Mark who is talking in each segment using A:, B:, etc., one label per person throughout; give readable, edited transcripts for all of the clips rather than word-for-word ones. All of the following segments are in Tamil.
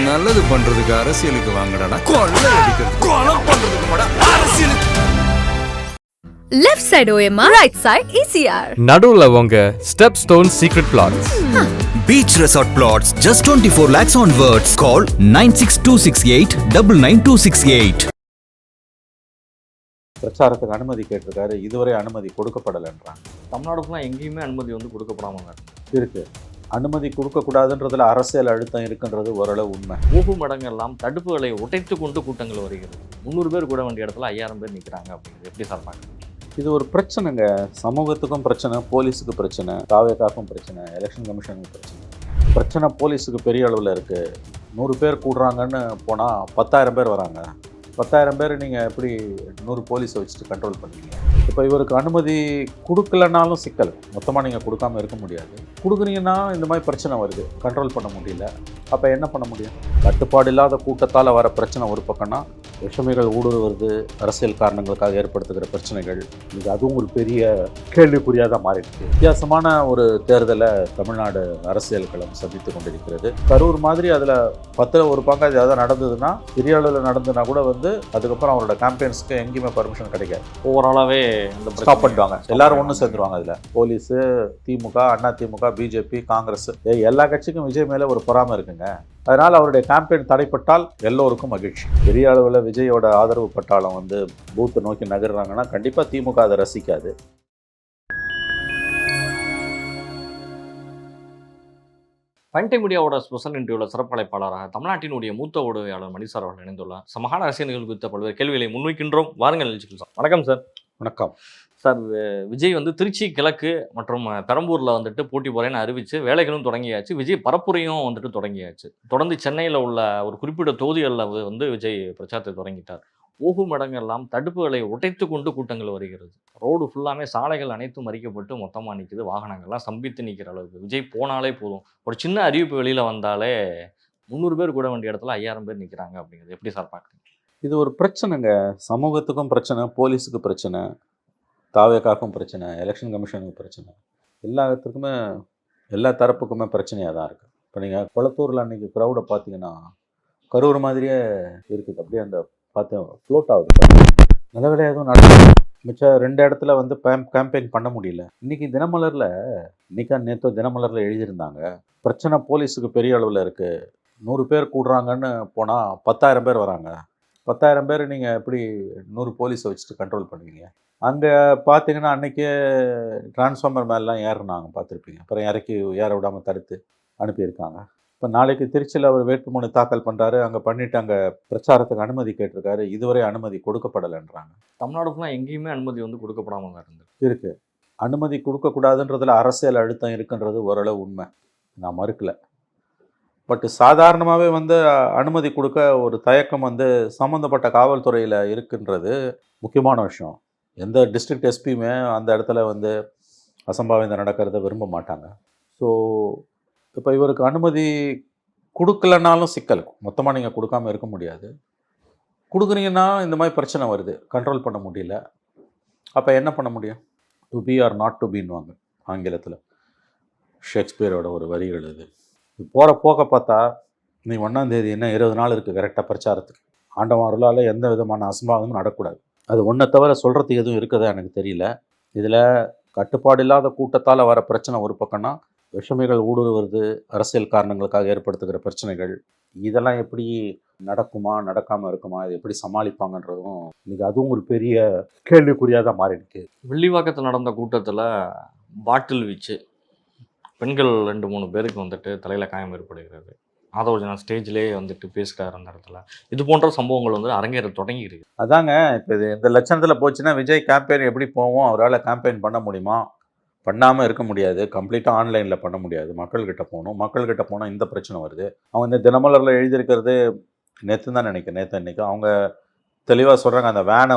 A: நல்லது பண்றதுக்கு அரசியலுக்கு வாங்கடா, கொள்ளை அடிக்கிறது கொலை பண்றதுக்கு மாடா அரசியலுக்கு.
B: Left side OMR, right side ECR.
C: நடுவுல உங்க step stone secret plots.
D: Beach Resort Plots, just 24 lakhs onwards. Call 9626899268.
E: பிரச்சாரத்துக்கு அனுமதி கேட்டிருக்காரு, இதுவரை அனுமதி கொடுக்கப்படலைன்றாங்க.
F: தமிழ்நாடு ஃபுல்லாக எங்கேயுமே அனுமதி வந்து கொடுக்கப்படாமல்
E: இருக்கு. அனுமதி கொடுக்கக்கூடாதுன்றதுல அரசியல் அழுத்தம் இருக்குன்றது ஓரளவு உண்மை.
F: ஊகு மடங்கெல்லாம் தடுப்புகளை உடைத்து கொண்டு கூட்டங்கள் வருகிறது. 300 பேர் கூட வேண்டிய இடத்துல 5000 பேர் நிற்கிறாங்க அப்படிங்கிறது எப்படி சார் பார்க்குறீங்க?
E: இது ஒரு பிரச்சனைங்க. சமூகத்துக்கும் பிரச்சனை, போலீஸுக்கு பிரச்சனை, தாவேக்காக்கும் பிரச்சனை, எலெக்ஷன் கமிஷனுக்கும் பிரச்சனை. பிரச்சனை போலீஸுக்கு பெரிய அளவில் இருக்குது. 100 பேர் கூடுறாங்கன்னு போனால் 10,000 பேர் வராங்க. 10,000 பேர் நீங்கள் எப்படி 100 போலீஸை வச்சுட்டு கண்ட்ரோல் பண்ணுவீங்க? இப்போ இவருக்கு அனுமதி கொடுக்கலனாலும் சிக்கல். மொத்தமாக நீங்கள் கொடுக்காமல் இருக்க முடியாது. கொடுக்குறீங்கன்னா இந்த மாதிரி பிரச்சனை வருது, கண்ட்ரோல் பண்ண முடியல. அப்போ என்ன பண்ண முடியும்? கட்டுப்பாடு இல்லாத கூட்டத்தால் வர பிரச்சனை ஒரு பக்கம்னா, விஷமிகள் ஊடுருவது அரசியல் காரணங்களுக்காக ஏற்படுத்துகிற பிரச்சனைகள், இது அதுவும் ஒரு பெரிய கேள்விக்குறியாக தான் மாறிடுச்சு. வித்தியாசமான ஒரு தேர்தலை தமிழ்நாடு அரசியல் களம் சந்தித்து கொண்டிருக்கிறது. கரூர் மாதிரி அதில் 10ல் ஒரு பங்கு ஏதாவது நடந்ததுன்னா, பெரிய அளவில் நடந்ததுன்னா கூட அதுக்கப்புறம் அவரோட கேம்பெயின்ஸ்க்கு எங்கேயுமே பர்மிஷன் கிடைக்காது.
F: ஓவராலாகவே
E: ஸ்டாப் பண்ணிடுவாங்க. எல்லாரும் ஒன்று சேர்ந்துருவாங்க. அதில் போலீஸு, திமுக, அண்ணா திமுக, பிஜேபி, காங்கிரஸ், எல்லா கட்சிக்கும் விஜய் மேலே ஒரு பொறாமை இருக்குங்க. அதனால் அவருடைய கேம்பெயின் தடைப்பட்டால் எல்லோருக்கும் மகிழ்ச்சி. பெரிய அளவில் விஜயோட ஆதரவு பட்டாளம் பூத்தை நோக்கி நகர்றாங்கன்னா கண்டிப்பாக திமுக அதை ரசிக்காது.
F: பண்டை மீடியாவோட ஸ்பெஷல் இன்டர்வியூவில் சிறப்பழைப்பாளராக தமிழ்நாட்டினுடைய மூத்த ஊடகவியாளர் மணி சார் அவர்கள் இணைந்துள்ளார். சமகால அரசியல்கள் குறித்த பல்வேறு கேள்விகளை முன்வைக்கின்றோம். வாருங்கள் நிகழ்ச்சிகள் சார். வணக்கம் சார்.
E: வணக்கம்
F: சார். விஜய் திருச்சி கிழக்கு மற்றும் பெரம்பூரில் போட்டி போகிறேன்னு அறிவித்து வேலைகளும் தொடங்கியாச்சு. விஜய் பரப்புரையும் தொடங்கியாச்சு. தொடர்ந்து சென்னையில் உள்ள ஒரு குறிப்பிட்ட தொகுதிகளில் விஜய் பிரச்சாரத்தை தொடங்கிட்டார். ஓகு மடங்கெல்லாம் தடுப்புகளை உடைத்து கொண்டு கூட்டங்கள் வருகிறது. ரோடு ஃபுல்லாமே சாலைகள் அனைத்தும் மறிக்கப்பட்டு மொத்தமாக நிற்குது. வாகனங்கள்லாம் சம்பித்து நிற்கிற அளவுக்கு. விஜய் போனாலே போதும், ஒரு சின்ன அறிவிப்பு வெளியில் வந்தாலே 300 பேர் கூட வேண்டிய இடத்துல 5000 பேர் நிற்கிறாங்க அப்படிங்கிறது எப்படி சார் பார்க்குறீங்க?
E: இது ஒரு பிரச்சனைங்க. சமூகத்துக்கும் பிரச்சனை, போலீஸுக்கு பிரச்சனை, தாவேக்காக்கும் பிரச்சனை, எலெக்ஷன் கமிஷனுக்கு பிரச்சனை, எல்லாத்துக்குமே எல்லா தரப்புக்குமே பிரச்சனையாக தான் இருக்குது. இப்போ நீங்கள் கொளத்தூரில் அன்றைக்கி க்ரௌடை பார்த்தீங்கன்னா கரூர் மாதிரியே இருக்குது. அப்படியே அந்த பார்த்தேன் ஃப்ளோட் ஆகுது. நல்ல வேலையாக எதுவும் நடக்குது. மிச்சம் 2 இடத்துல கேம்பெயின் பண்ண முடியல. இன்றைக்கி நேற்று தினமலரில் எழுதியிருந்தாங்க, பிரச்சனை போலீஸுக்கு பெரிய அளவில் இருக்குது. 100 பேர் கூடுறாங்கன்னு போனால் 10,000 பேர் வராங்க. 10,000 பேர் நீங்கள் எப்படி 100 போலீஸை வச்சுட்டு கண்ட்ரோல் பண்ணுவீங்க? அங்கே பார்த்தீங்கன்னா அன்றைக்கே டிரான்ஸ்ஃபார்மர் மேலாம் ஏறினாங்க, பார்த்துருப்பீங்க. அப்புறம் ஏற விடாமல் தடுத்து அனுப்பியிருக்காங்க. இப்போ நாளைக்கு திருச்சியில் அவர் வேட்புமனு தாக்கல் பண்ணுறாரு. அங்கே பண்ணிவிட்டு அங்கே பிரச்சாரத்துக்கு அனுமதி கேட்டிருக்காரு, இதுவரை அனுமதி கொடுக்கப்படலைன்றாங்க.
F: தமிழ்நாடு ஃபுல்லாக எங்கேயுமே அனுமதி கொடுக்கப்படாமல்
E: இருக்குது. அனுமதி கொடுக்கக்கூடாதுன்றதுல அரசியல் அழுத்தம் இருக்குன்றது ஓரளவு உண்மை, நான் மறுக்கலை. பட் சாதாரணமாகவே அனுமதி கொடுக்க ஒரு தயக்கம் சம்மந்தப்பட்ட காவல்துறையில் இருக்குன்றது முக்கியமான விஷயம். எந்த டிஸ்ட்ரிக்ட் எஸ்பியுமே அந்த இடத்துல அசம்பாவிதம் நடக்கிறத விரும்ப மாட்டாங்க. ஸோ இப்போ இவருக்கு அனுமதி கொடுக்கலனாலும் சிக்கல். மொத்தமாக நீங்கள் கொடுக்காமல் இருக்க முடியாது. கொடுக்குறீங்கன்னா இந்த மாதிரி பிரச்சனை வருது, கண்ட்ரோல் பண்ண முடியல. அப்போ என்ன பண்ண முடியும்? To be or not to பின்வாங்க ஆங்கிலத்தில். ஷேக்ஸ்பியரோட ஒரு வரிகள் இது. போகிற போக்க பார்த்தா நீ 1ஆம் தேதி என்ன 20 நாள் இருக்குது கரெக்டாக பிரச்சாரத்துக்கு. ஆண்டவன் அருளால் எந்த விதமான அசம்பாவிதமும் நடக்கூடாது. அது ஒன்றை தவிர சொல்கிறதுக்கு எதுவும் இருக்குதா எனக்கு தெரியல. இதில் கட்டுப்பாடு இல்லாத கூட்டத்தால் வர பிரச்சனை ஒரு பக்கம்னா, விஷமிகள் ஊடுருவது அரசியல் காரணங்களுக்காக ஏற்படுத்துகிற பிரச்சனைகள், இதெல்லாம் எப்படி நடக்குமா, நடக்காமல் இருக்குமா, இது எப்படி சமாளிப்பாங்கன்றதும் இன்றைக்கி அதுவும் ஒரு பெரிய கேள்விக்குறியாக தான் மாறிடுச்சு.
F: வில்லிவாக்கத்தில் நடந்த கூட்டத்தில் பாட்டில் வீச்சு, பெண்கள் 2-3 பேருக்கு தலையில் காயம் ஏற்படுகிறது. ஆதவர்ஜனா ஸ்டேஜ்லேயே பேசுகிறார் அந்த இடத்துல. இது போன்ற சம்பவங்கள் அரங்கேற தொடங்கி இருக்கு.
E: அதாங்க இப்போ இது இந்த லட்சணத்தில் போச்சுன்னா விஜய் கேம்பெயின் எப்படி போவோம்? அவரால் கேம்பெயின் பண்ண முடியுமா? பண்ணாமல் இருக்க முடியாது. கம்ப்ளீட்டாக ஆன்லைனில் பண்ண முடியாது. மக்கள்கிட்ட போகணும். மக்கள்கிட்ட போனால் இந்த பிரச்சனை வருது. அவங்க இந்த தினமலரில் எழுதியிருக்கிறது நேற்று தான் நினைக்கிறேன், இன்றைக்கி அவங்க தெளிவாக சொல்கிறாங்க. அந்த வேனை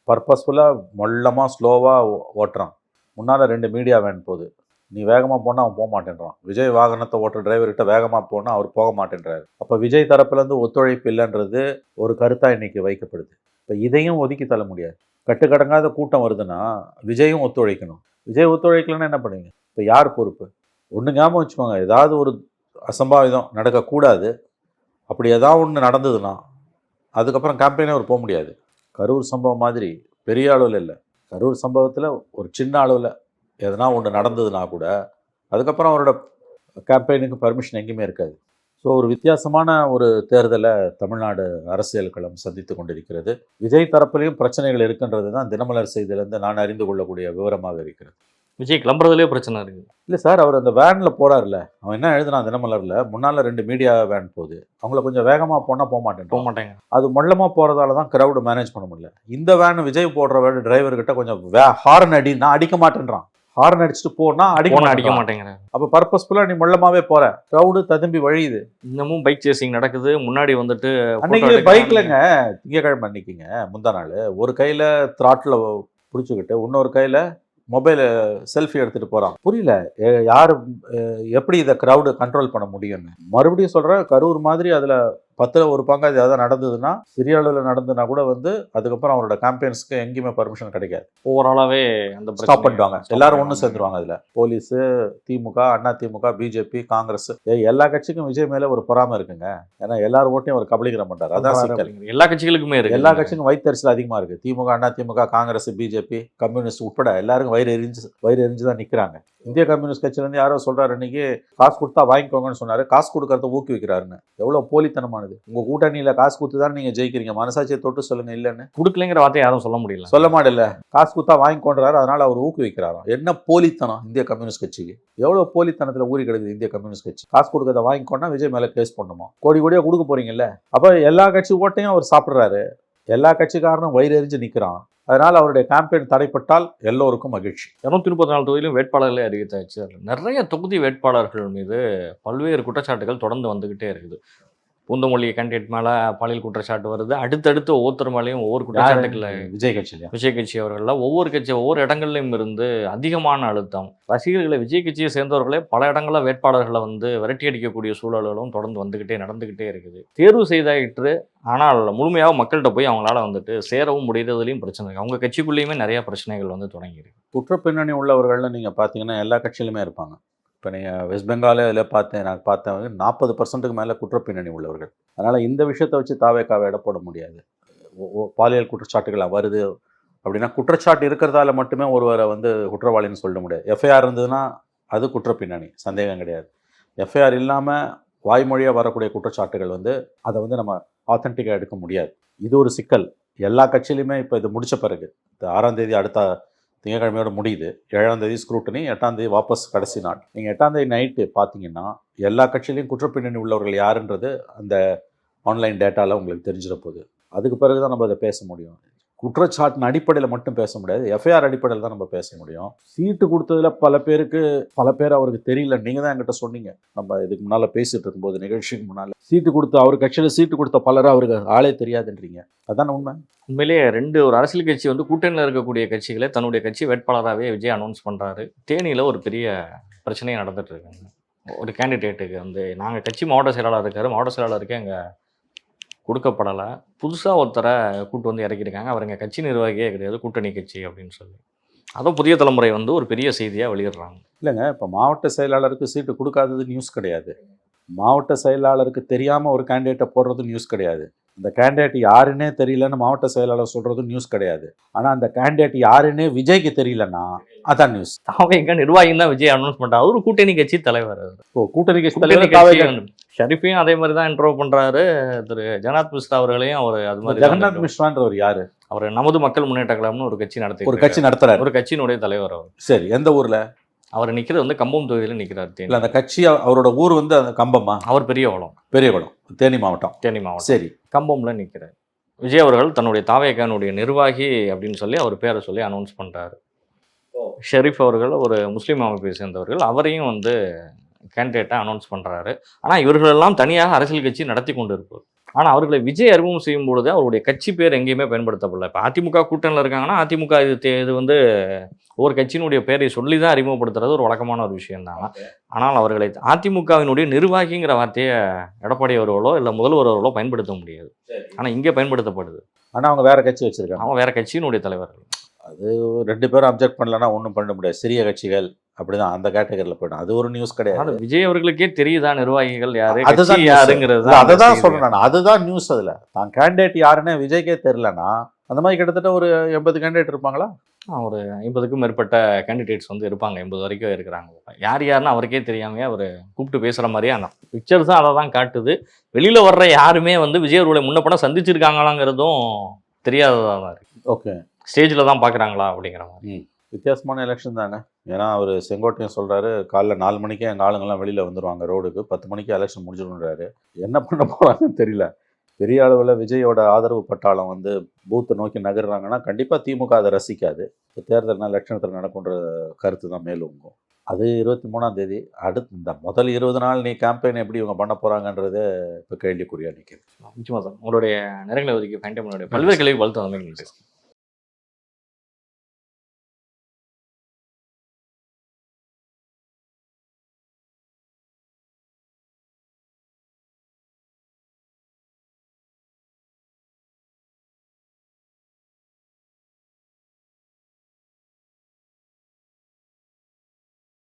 E: பர்பஸ்ஃபுல்லாக மொல்லமாக ஸ்லோவாக ஓட்டுறான். முன்னால் 2 மீடியா வேன் போகுது. நீ வேகமாக போனால் அவன் போக மாட்டேன்றான். விஜய் வாகனத்தை ஓட்டுற டிரைவர்கிட்ட வேகமாக போனால் அவர் போக மாட்டேன்றாரு. அப்போ விஜய் தரப்புலேருந்து ஒத்துழைப்பு இல்லைன்றது ஒரு கருத்தாக இன்றைக்கி வைக்கப்படுது. இப்போ இதையும் ஒதுக்கி தள்ள முடியாது. கட்டுக்கடங்காத கூட்டம் வருதுன்னா விஜயும் ஒத்துழைக்கணும். விஜய் ஒத்துழைக்கலன்னா என்ன பண்ணுவீங்க? இப்போ யார் பொறுப்பு? ஒன்று ஞாபகம் வச்சுக்கோங்க, ஏதாவது ஒரு அசம்பாவிதம் நடக்கக்கூடாது. அப்படி ஏதாவது ஒன்று நடந்ததுன்னா அதுக்கப்புறம் கேம்பெயினே அவர் போக முடியாது. கரூர் சம்பவம் மாதிரி பெரிய அளவில் இல்லை, கரூர் சம்பவத்தில் ஒரு சின்ன அளவில் எதனா ஒன்று நடந்ததுன்னா கூட அதுக்கப்புறம் அவரோட கேம்பெயினுக்கு பர்மிஷன் எங்கேயுமே இருக்காது. ஸோ ஒரு வித்தியாசமான ஒரு தேர்தலை தமிழ்நாடு அரசியல் களம் சந்தித்து கொண்டிருக்கிறது. விஜய் தரப்புலையும் பிரச்சனைகள் இருக்குன்றது தான் தினமலர் செய்தியிலேருந்து நான் அறிந்து கொள்ளக்கூடிய விவரமாக இருக்கிறது.
F: விஜய் கிளம்புறதுலேயே பிரச்சனை இருக்குது.
E: இல்லை சார், அவர் அந்த வேனில் போகிறார்ல, அவன் என்ன எழுதுனான் தினமலரில், முன்னால் 2 மீடியா வேன் போகுது, அவங்கள கொஞ்சம் வேகமாக போனால் போக மாட்டேங்க. அது மொள்ளமாக போகிறதால தான் க்ரௌடு மேனேஜ் பண்ண முடியல. இந்த வேன் விஜய் போடுற வேன் டிரைவர்கிட்ட கொஞ்சம் ஹார்ன் அடி, நான் அடிக்க மாட்டேன்றான். ஹார்ன் அடிச்சுட்டு போனா அடிக்க மாட்டேங்கிறேன். அப்போ பர்பஸ்ஃபுல்லாக நீ மொள்ளமாவே போற, க்ரௌடு ததும்பி வழியுது.
F: இன்னமும் பைக் சேசிங் நடக்குது. முன்னாடி வந்துட்டு
E: அன்னைக்கு பைக்லங்க திங்கக்கிழமை அன்னைக்குங்க முந்தா நாள் ஒரு கையில் த்ராட்டில் பிடிச்சிக்கிட்டு இன்னொரு கையில் மொபைல் செல்ஃபி எடுத்துகிட்டு போகிறான். புரியல யார் எப்படி இதை க்ரௌடு கண்ட்ரோல் பண்ண முடியும்னு. மறுபடியும் சொல்கிறேன், கரூர் மாதிரி அதில் 10ல் 1 பங்கு அது எதாவது நடந்ததுன்னா, சிறிய அளவில் நடந்ததுன்னா கூட அதுக்கப்புறம் அவரோட கேம்பெயின்ஸ்க்கு எங்கேயுமே பர்மிஷன் கிடைக்காது.
F: ஓவராலாகவே அந்த
E: ஸ்டாப் பண்ணிடுவாங்க. எல்லாரும் ஒன்று சேர்ந்துருவாங்க. அதில் போலீஸு, திமுக, அண்ணா திமுக, பிஜேபி, காங்கிரஸ், எல்லா கட்சிக்கும் விஜய் மேலே ஒரு பொறாமை இருக்குங்க. ஏன்னா எல்லாரும் ஓட்டையும் ஒரு கபலீகரம் பண்ணுறாரு. அதான் சிக்கல்.
F: எல்லா கட்சிகளுக்குமே இருக்கு.
E: எல்லா கட்சிக்கும் வயிற்றுச்சல் அதிகமாக இருக்குது. திமுக, அண்ணா திமுக, காங்கிரஸ், பிஜேபி, கம்யூனிஸ்ட் உட்பட எல்லாருக்கும் வயிறு எரிஞ்சு தான் நிற்கிறாங்க. இந்திய கம்யூனிஸ்ட் கட்சியிலேருந்து யாரோ சொல்கிறாரு, இன்னைக்கு காசு கொடுத்தா வாங்கிக்கோங்கன்னு சொன்னார். காசு கொடுக்கறத ஊக்குவிக்கிறாருன்னு. எவ்வளோ போலித்தனமானது. உங்கள் கூட்டணியில் காசு கொடுத்து தான் நீங்கள் ஜெயிக்கிறீங்க. மனசாட்சியை தொட்டு சொல்லுங்கள். இல்லைன்னு
F: கொடுக்கலைங்கிற வார்த்தை யாரும் சொல்ல முடியல,
E: சொல்ல மாட்டேல்ல. காசு கொடுத்தா வாங்கிக்கொண்டாரு, அதனால் அவர் ஊக்குவிக்கிறாராம். என்ன போலித்தனம் இந்திய கம்யூனிஸ்ட் கட்சிக்கு. எவ்வளோ போலித்தனத்தில் ஊறி கிடக்குது இந்திய கம்யூனிஸ்ட் கட்சி. காசு கொடுக்கறத வாங்கிக்கொண்டா விஜய் மேலே கேஸ் பண்ணுமா? கோடி கோடியாக கொடுக்க போறீங்கல்ல. அப்போ எல்லா கட்சி ஓட்டையும் அவர் சாப்பிட்றாரு. எல்லா கட்சிக்காரனும் வயிறு எரிஞ்சு நிற்கிறான். அதனால் அவருடைய கேம்பெயின் தடைப்பட்டால் எல்லோருக்கும் மகிழ்ச்சி.
F: 234 தொகுதியிலும் வேட்பாளர்களே அறிவித்தாச்சு. நிறைய தொகுதி வேட்பாளர்கள் மீது பல்வேறு குற்றச்சாட்டுகள் தொடர்ந்து வந்துகிட்டே இருக்குது. பூந்தமல்லி கேண்டிடேட் மேலே பாலியல் குற்றச்சாட்டு வருது. அடுத்தடுத்து ஒவ்வொருத்தர் மேலேயும் ஒவ்வொரு குற்றச்சாட்டுகள். விஜய் கட்சி அவர்கள ஒவ்வொரு இடங்கள்லையும் இருந்து அதிகமான அழுத்தம். ரசிகர்களை விஜய் கட்சியை சேர்ந்தவர்களே பல இடங்களில் வேட்பாளர்களை விரட்டி அடிக்கக்கூடிய சூழல்களும் தொடர்ந்து நடந்துகிட்டே இருக்குது. தேர்வு செய்தாயிற்று, ஆனால் முழுமையாக மக்கள்கிட்ட போய் அவங்களால சேரவும் முடியறதுலையும் பிரச்சனை இருக்குது. அவங்க கட்சிக்குள்ளேயுமே நிறைய பிரச்சனைகள் தொடங்கியிருக்கு.
E: குற்றப்பின்னணி உள்ளவர்கள்னு நீங்கள் பார்த்தீங்கன்னா எல்லா கட்சியிலுமே இருப்பாங்க. இப்போ நீங்கள் வெஸ்ட் பெங்காலே அதில் நான் பார்த்தேன் 40% மேலே குற்றப்பின்னணி உள்ளவர்கள். அதனால் இந்த விஷயத்தை வச்சு தாவேக்காவை எடை போட முடியாது. பாலியல் குற்றச்சாட்டுகள் வருது அப்படின்னா குற்றச்சாட்டு இருக்கிறதால மட்டுமே ஒருவரை குற்றவாளின்னு சொல்ல முடியாது. எஃப்ஐஆர் இருந்ததுன்னா அது குற்றப்பின்னணி, சந்தேகம் கிடையாது. எஃப்ஐஆர் இல்லாமல் வாய்மொழியாக வரக்கூடிய குற்றச்சாட்டுகள் அதை நம்ம ஆத்தென்டிக்காக எடுக்க முடியாது. இது ஒரு சிக்கல். எல்லா கட்சியிலையுமே இப்போ இது முடித்த பிறகு இந்த 6ஆம் தேதி அடுத்த திங்கட்கிழமையோடு முடியுது. 7ஆம் தேதி ஸ்க்ரூட்டனி, 8ஆம் தேதி வாபஸ் கடைசி நாள். நீங்கள் 8ஆம் தேதி நைட்டு பார்த்தீங்கன்னா எல்லா கட்சியிலையும் குற்றப்பின்னணி உள்ளவர்கள் யாருன்றது அந்த ஆன்லைன் டேட்டாவில் உங்களுக்கு தெரிஞ்சிட போகுது. அதுக்கு பிறகு தான் நம்ம அதை பேச முடியும். குற்றச்சாட்டின் அடிப்படையில் மட்டும் பேச முடியாது, எஃப்ஐஆர் அடிப்படையில் தான் நம்ம பேச முடியும். சீட்டு கொடுத்ததில் பல பேர் அவருக்கு தெரியல. நீங்கள் தான் என்கிட்ட சொன்னீங்க, நம்ம இதுக்கு முன்னால் பேசிகிட்டு இருக்கும்போது, நிகழ்ச்சிக்கு முன்னால், சீட்டு கொடுத்து அவர் கட்சியில் சீட்டு கொடுத்த பலரை அவருக்கு ஆளே தெரியாதுன்றீங்க. அதான உண்மை.
F: உண்மையிலேயே ஒரு அரசியல் கட்சி கூட்டணியில் இருக்கக்கூடிய கட்சிகளை தன்னுடைய கட்சி வேட்பாளராகவே விஜய் அனௌன்ஸ் பண்ணுறாரு. தேனியில் ஒரு பெரிய பிரச்சனையை நடந்துட்டு இருக்காங்க. ஒரு கேண்டிடேட்டுக்கு நாங்கள் கட்சி மாவட்ட செயலாளர் இருக்காரு, மாவட்ட செயலாளருக்கு எங்கள் கொடுக்கப்படலை. புதுசாக ஒருத்தரை கூட்டு இறக்கியிருக்காங்க. அவர் எங்கள் கட்சி நிர்வாகியே கிடையாது, கூட்டணி கட்சி அப்படின்னு சொல்லி. அதுவும் புதிய தலைமுறை ஒரு பெரிய செய்தியாக வெளியிடுறாங்க.
E: இல்லைங்க, இப்போ மாவட்ட செயலாளருக்கு சீட்டு கொடுக்காதது நியூஸ் கிடையாது. மாவட்ட செயலாளருக்கு தெரியாமல் ஒரு கேண்டிடேட்டை போடுறது நியூஸ் கிடையாது. அந்த கேண்டிடேட் யாருன்னே தெரியலன்னு மாவட்ட செயலாளர் சொல்கிறது நியூஸ் கிடையாது. ஆனால் அந்த கேண்டிடேட் யாருன்னே விஜய்க்கு தெரியலன்னா அதான் நியூஸ்.
F: எங்க நிர்வாகியும் தான் விஜய் அனௌன்ஸ் பண்ணுறாரு. அவரு கூட்டணி கட்சி தலைவர்.
E: கூட்டணி கட்சி தலைவர்
F: ஷரீஃபையும் அதே மாதிரி தான் இன்ட்ரோ பண்ணுறாரு. திரு ஜெகநாத் மிஸ்ரா அவர்களையும் அவர் அது மாதிரி.
E: ஜெகநாத் மிஸ்ரான்றவர் யாரு?
F: அவர் நமது மக்கள் முன்னேற்ற கழகம்னு ஒரு கட்சி
E: நடத்துறாரு.
F: ஒரு கட்சியினுடைய தலைவர் அவர்.
E: சரி, எந்த ஊர்ல
F: அவர் நிற்கிறது? கம்பம் தொகுதியில் நிற்கிறார்.
E: இல்லை, அந்த கட்சி அவரோட ஊர் அந்த கம்பமா?
F: அவர் பெரியகுளம்,
E: தேனி மாவட்டம்.
F: சரி, கம்பம்ல நிற்கிறார். விஜய் அவர்கள் தன்னுடைய தாவேக்கானுடைய நிர்வாகி அப்படின்னு சொல்லி அவர் பேரை சொல்லி அனௌன்ஸ் பண்ணுறாரு. ஷெரீஃப் அவர்கள் ஒரு முஸ்லீம் அமைப்பை சேர்ந்தவர்கள், அவரையும் கேண்டிடேட்டாக அனௌன்ஸ் பண்ணுறாரு. ஆனால் இவர்களெல்லாம் தனியாக அரசியல் கட்சி நடத்தி கொண்டு இருப்பார். ஆனால் அவர்களை விஜய் அறிமுகம் செய்யும் பொழுது அவருடைய கட்சி பேர் எங்கேயுமே பயன்படுத்தப்படல. இப்போ அதிமுக கூட்டணியில் இருக்காங்கன்னா அதிமுக இது ஒவ்வொரு கட்சியினுடைய பேரை சொல்லி தான் அறிமுகப்படுத்துறது ஒரு வழக்கமான ஒரு விஷயம் தான். ஆனால் அவர்களை அதிமுகவினுடைய நிர்வாகிங்கிற வார்த்தையை எடப்பாடி அவர்களோ இல்லை முதல்வர் அவர்களோ பயன்படுத்த முடியாது. ஆனால் இங்கே பயன்படுத்தப்படுது.
E: ஆனால் அவங்க வேற கட்சி வச்சிருக்காங்க.
F: அவங்க வேற கட்சியினுடைய தலைவர்கள்.
E: அது 2 பேரும் அப்ஜெக்ட் பண்ணலன்னா ஒன்றும் பண்ண முடியாது. சிறிய கட்சிகள் அப்படிதான் அந்த கேட்டகரியில் போய்டும். அது ஒரு நியூஸ் கிடையாது.
F: ஆனா விஜய் அவர்களுக்கே தெரியுதா நிர்வாகிகள் யாரு,
E: அதுதான்
F: கட்சி
E: news.
F: யாருங்கிறது
E: இல்ல, அததான் சொல்றேன் நான். அதுதான் நியூஸ். அதில் தான் கேண்டிடேட் யாருன்னு விஜய்க்கே தெரியலனா அந்த மாதிரி கிட்டத்தட்ட ஒரு 80 கேண்டிடேட் இருப்பாங்களா?
F: ஒரு 50க்கும் மேற்பட்ட கேண்டிடேட்ஸ் வந்து இருப்பாங்க. 80 வரைக்கும் இருக்கிறாங்க. யார் யாருன்னு அவருக்கே தெரியாமையே அவர் கூப்பிட்டு பேசுகிற மாதிரியே அந்த பிக்சர்ஸும் அதை தான் காட்டுது. வெளியில் வர்ற யாருமே வந்து விஜய் அவர்களை முன்ன படம் சந்திச்சிருக்காங்களாங்கிறதும் தெரியாததாக தான் இருக்குது.
E: ஓகே,
F: ஸ்டேஜில் தான் பார்க்குறாங்களா அப்படிங்கிற மாதிரி.
E: வித்தியாசமான எலெக்ஷன் தானே. ஏன்னா அவர் செங்கோட்டையன் சொல்கிறாரு காலைல 4 மணிக்கே எங்கள் ஆளுங்கள்லாம் வெளியில் வந்துடுவாங்க ரோடுக்கு, 10 மணிக்கு எலெக்ஷன் முடிஞ்சிடும்ன்றாரு. என்ன பண்ண போகிறாங்கன்னு தெரியல. பெரிய அளவில் விஜயோட ஆதரவு பட்டாளம் வந்து பூத்தை நோக்கி நகர்றாங்கன்னா கண்டிப்பாக திமுக அதை ரசிக்காது. இப்போ தேர்தல்னா லட்சணத்தில் நடக்குன்ற கருத்து தான் மேலோங்கும். அது 23ஆம் தேதி. அடுத்து இந்த முதல் 20 நாள் நீ கேம்பெயின் எப்படி இவங்க பண்ண போகிறாங்கன்றது இப்போ கேள்விக்குறியாக நிற்கிது.
F: நிச்சயமாக சார், உங்களுடைய நேரங்களை ஒதுக்கி ஃபைன் டைம் பல்வேறு கேள்வி வளர்த்து வந்து